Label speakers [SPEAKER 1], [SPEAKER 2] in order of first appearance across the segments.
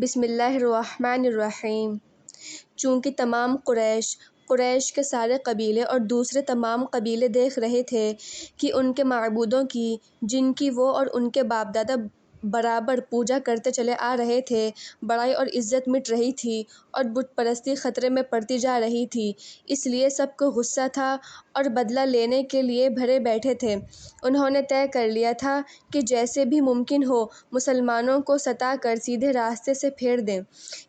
[SPEAKER 1] بسم اللہ الرحمن الرحیم۔ چونکہ تمام قریش کے سارے قبیلے اور دوسرے تمام قبیلے دیکھ رہے تھے کہ ان کے معبودوں کی، جن کی وہ اور ان کے باپ دادا برابر پوجا کرتے چلے آ رہے تھے، بڑائی اور عزت مٹ رہی تھی اور بت پرستی خطرے میں پڑتی جا رہی تھی، اس لیے سب کو غصہ تھا اور بدلہ لینے کے لیے بھرے بیٹھے تھے۔ انہوں نے طے کر لیا تھا کہ جیسے بھی ممکن ہو مسلمانوں کو ستا کر سیدھے راستے سے پھیر دیں،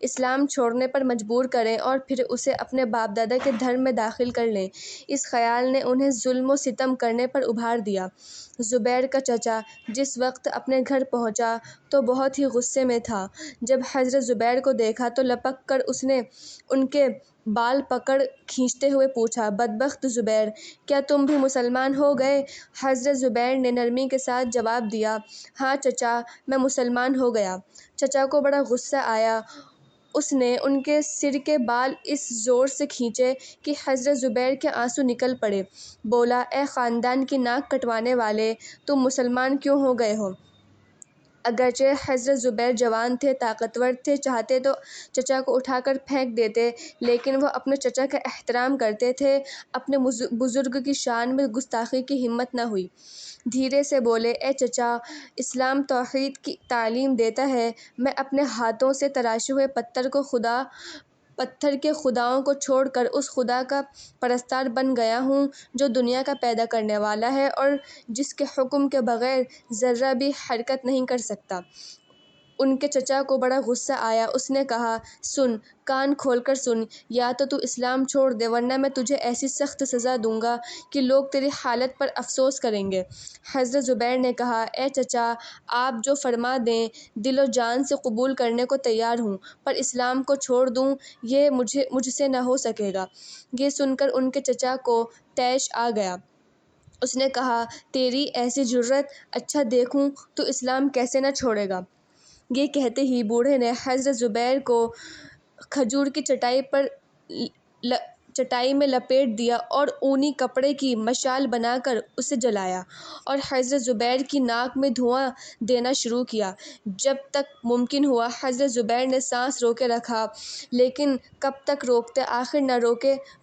[SPEAKER 1] اسلام چھوڑنے پر مجبور کریں اور پھر اسے اپنے باپ دادا کے دھرم میں داخل کر لیں۔ اس خیال نے انہیں ظلم و ستم کرنے پر ابھار دیا۔ زبیر کا چچا جس وقت اپنے گھر پہنچا تو بہت ہی غصے میں تھا۔ جب حضرت زبیر کو دیکھا تو لپک کر اس نے ان کے بال پکڑ کھینچتے ہوئے پوچھا، بدبخت زبیر، کیا تم بھی مسلمان ہو گئے؟ حضرت زبیر نے نرمی کے ساتھ جواب دیا، ہاں چچا، میں مسلمان ہو گیا۔ چچا کو بڑا غصہ آیا۔ اس نے ان کے سر کے بال اس زور سے کھینچے کہ حضرت زبیر کے آنسو نکل پڑے۔ بولا، اے خاندان کی ناک کٹوانے والے، تم مسلمان کیوں ہو گئے ہو؟ اگرچہ حضرت زبیر جوان تھے، طاقتور تھے، چاہتے تو چچا کو اٹھا کر پھینک دیتے، لیکن وہ اپنے چچا کا احترام کرتے تھے۔ اپنے بزرگ کی شان میں گستاخی کی ہمت نہ ہوئی۔ دھیرے سے بولے، اے چچا، اسلام توحید کی تعلیم دیتا ہے۔ میں اپنے ہاتھوں سے تراشے ہوئے پتھر کے خداؤں کو چھوڑ کر اس خدا کا پرستار بن گیا ہوں جو دنیا کا پیدا کرنے والا ہے اور جس کے حکم کے بغیر ذرہ بھی حرکت نہیں کر سکتا۔ ان کے چچا کو بڑا غصہ آیا۔ اس نے کہا، سن، کان کھول کر سن، یا تو اسلام چھوڑ دے ورنہ میں تجھے ایسی سخت سزا دوں گا کہ لوگ تیری حالت پر افسوس کریں گے۔ حضرت زبیر نے کہا، اے چچا، آپ جو فرما دیں دل و جان سے قبول کرنے کو تیار ہوں، پر اسلام کو چھوڑ دوں یہ مجھ سے نہ ہو سکے گا۔ یہ سن کر ان کے چچا کو طیش آ گیا۔ اس نے کہا، تیری ایسی جرأت، اچھا دیکھوں تو اسلام کیسے نہ چھوڑے گا۔ یہ کہتے ہی بوڑھے نے حضرت زبیر کو کھجور کی چٹائی میں لپیٹ دیا اور اونی کپڑے کی مشال بنا کر اسے جلایا اور حضرت زبیر کی ناک میں دھواں دینا شروع کیا۔ جب تک ممکن ہوا حضرت زبیر نے سانس روکے رکھا، لیکن کب تک روکتے، آخر نہ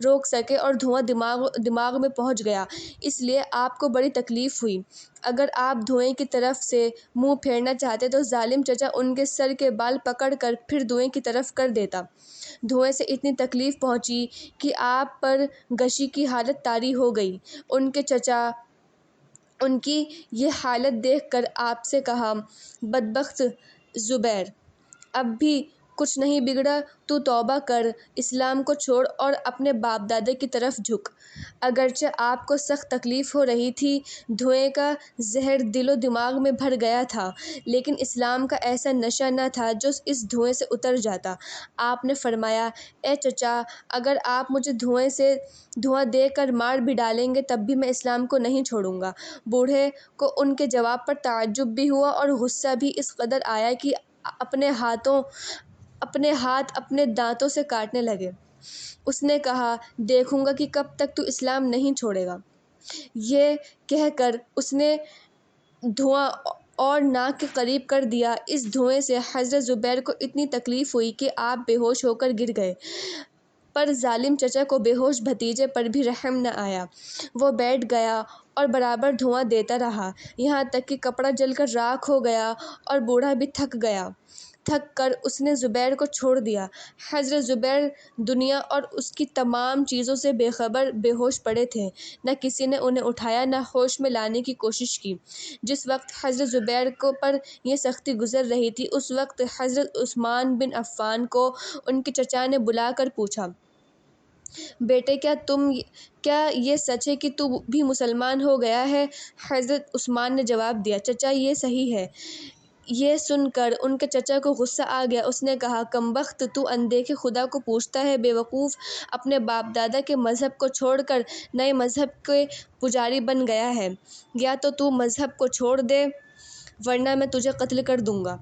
[SPEAKER 1] روک سکے اور دھواں دماغ میں پہنچ گیا، اس لیے آپ کو بڑی تکلیف ہوئی۔ اگر آپ دھوئیں کی طرف سے منہ پھیرنا چاہتے تو ظالم چچا ان کے سر کے بال پکڑ کر پھر دھوئیں کی طرف کر دیتا۔ دھوئیں سے اتنی تکلیف پہنچی کہ آپ پر غشی کی حالت طاری ہو گئی۔ ان کے چچا ان کی یہ حالت دیکھ کر آپ سے کہا، بدبخت زبیر، اب بھی کچھ نہیں بگڑا، تو توبہ کر، اسلام کو چھوڑ اور اپنے باپ دادا کی طرف جھک۔ اگرچہ آپ کو سخت تکلیف ہو رہی تھی، دھوئیں کا زہر دل و دماغ میں بھر گیا تھا، لیکن اسلام کا ایسا نشہ نہ تھا جو اس دھوئیں سے اتر جاتا۔ آپ نے فرمایا، اے چچا، اگر آپ مجھے دھواں دے کر مار بھی ڈالیں گے تب بھی میں اسلام کو نہیں چھوڑوں گا۔ بوڑھے کو ان کے جواب پر تعجب بھی ہوا اور غصہ بھی اس قدر آیا کہ اپنے ہاتھ اپنے دانتوں سے کاٹنے لگے۔ اس نے کہا، دیکھوں گا کہ کب تک تو اسلام نہیں چھوڑے گا۔ یہ کہہ کر اس نے دھواں اور ناک کے قریب کر دیا۔ اس دھوئیں سے حضرت زبیر کو اتنی تکلیف ہوئی کہ آپ بے ہوش ہو کر گر گئے، پر ظالم چچا کو بے ہوش بھتیجے پر بھی رحم نہ آیا۔ وہ بیٹھ گیا اور برابر دھواں دیتا رہا، یہاں تک کہ کپڑا جل کر راکھ ہو گیا اور بوڑھا بھی تھک گیا۔ تھک کر اس نے زبیر کو چھوڑ دیا۔ حضرت زبیر دنیا اور اس کی تمام چیزوں سے بے خبر بے ہوش پڑے تھے، نہ کسی نے انہیں اٹھایا نہ ہوش میں لانے کی کوشش کی۔ جس وقت حضرت زبیر پر یہ سختی گزر رہی تھی اس وقت حضرت عثمان بن عفان کو ان کے چچا نے بلا کر پوچھا، بیٹے، کیا یہ سچ ہے کہ تو بھی مسلمان ہو گیا ہے؟ حضرت عثمان نے جواب دیا، چچا یہ صحیح ہے۔ یہ سن کر ان کے چچا کو غصہ آ گیا۔ اس نے کہا، کمبخت، تو اندیکھے خدا کو پوجتا ہے، بے وقوف، اپنے باپ دادا کے مذہب کو چھوڑ کر نئے مذہب کے پجاری بن گیا ہے۔ یا تو مذہب کو چھوڑ دے ورنہ میں تجھے قتل کر دوں گا۔